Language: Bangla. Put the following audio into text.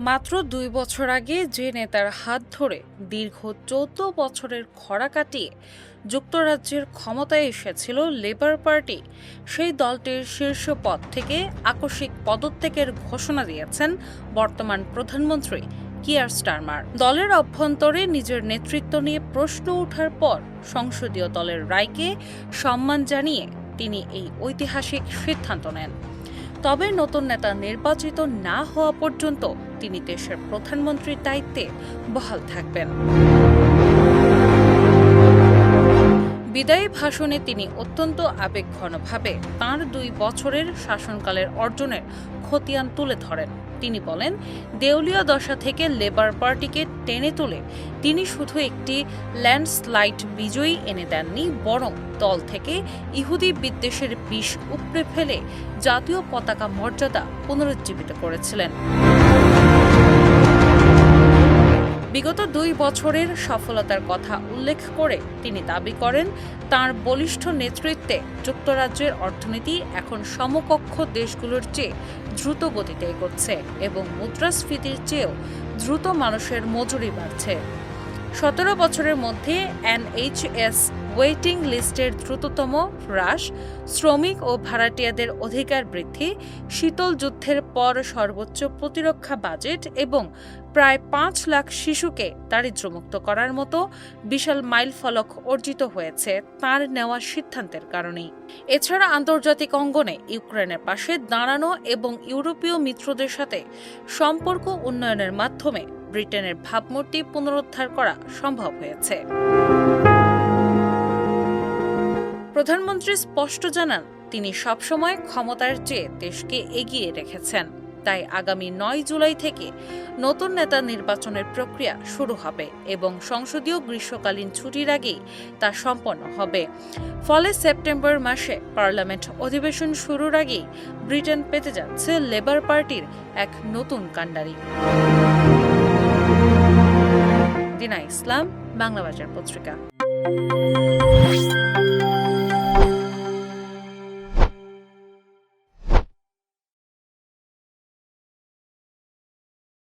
মাত্র ২ বছর আগে যে নেতার হাত ধরে দীর্ঘ ১৪ বছরের খরা কাটিয়ে যুক্তরাজ্যের ক্ষমতায় এসেছিল লেবার পার্টি, সেই দলটির শীর্ষ পদ থেকে আকস্মিক পদত্যাগের ঘোষণা দিয়েছেন বর্তমান প্রধানমন্ত্রী কিয়ার স্টারমার। দলের অভ্যন্তরে নিজের নেতৃত্ব নিয়ে প্রশ্ন ওঠার পর সংসদীয় দলের রায়কে সম্মান জানিয়ে তিনি এই ঐতিহাসিক সিদ্ধান্ত নেন। তবে নতুন নেতা নির্বাচিত না হওয়া পর্যন্ত তিনি দেশের প্রধানমন্ত্রীর দায়িত্বে বহাল থাকবেন। বিদায়ী ভাষণে তিনি অত্যন্ত আবেগঘনভাবে তাঁর ২ বছরের শাসনকালের অর্জনের খতিয়ান তুলে ধরেন। তিনি বলেন, দেউলিয়া দশা থেকে লেবার পার্টিকে টেনে তুলে তিনি শুধু একটি ল্যান্ডস্লাইড বিজয়ী এনে দেননি, বরং দল থেকে ইহুদি বিদ্বেষের বিষ উপড়ে ফেলে জাতীয় পতাকা মর্যাদা পুনরুজ্জীবিত করেছিলেন। বিগত ২ বছরের সফলতার কথা উল্লেখ করে তিনি দাবি করেন, তাঁর বলিষ্ঠ নেতৃত্বে যুক্তরাজ্যের অর্থনীতি এখন সমকক্ষ দেশগুলোর চেয়ে দ্রুত গতিতে এগোচ্ছে এবং মুদ্রাস্ফীতির চেয়েও দ্রুত মানুষের মজুরি বাড়ছে। ১৭ বছরের মধ্যে এনএইচএস ওয়েটিং লিস্টের দ্রুততম হ্রাস, শ্রমিক ও ভাড়াটিয়াদের অধিকার বৃদ্ধি, শীতল যুদ্ধের পর সর্বোচ্চ প্রতিরক্ষা বাজেট এবং প্রায় ৫ লাখ শিশুকে দারিদ্র্যমুক্ত করার মতো বিশাল মাইলফলক অর্জিত হয়েছে তাঁর নেওয়া সিদ্ধান্তের কারণেই। এছাড়া আন্তর্জাতিক অঙ্গনে ইউক্রেনের পাশে দাঁড়ানো এবং ইউরোপীয় মিত্রদের সাথে সম্পর্ক উন্নয়নের মাধ্যমে ব্রিটেনের ভাবমূর্তি পুনরুদ্ধার করা সম্ভব হয়েছে। প্রধানমন্ত্রী স্পষ্ট জানান, তিনি সবসময় ক্ষমতার চেয়ে দেশকে এগিয়ে রেখেছেন। তাই আগামী ৯ জুলাই থেকে নতুন নেতা নির্বাচনের প্রক্রিয়া শুরু হবে এবং সংসদীয় গ্রীষ্মকালীন ছুটির আগেই তা সম্পন্ন হবে। ফলে সেপ্টেম্বর মাসে পার্লামেন্ট অধিবেশন শুরুর আগেই ব্রিটেন পেতে যাচ্ছে লেবার পার্টির এক নতুন কাণ্ডারি। দিনা ইসলাম, বাংলা বাজার পত্রিকা।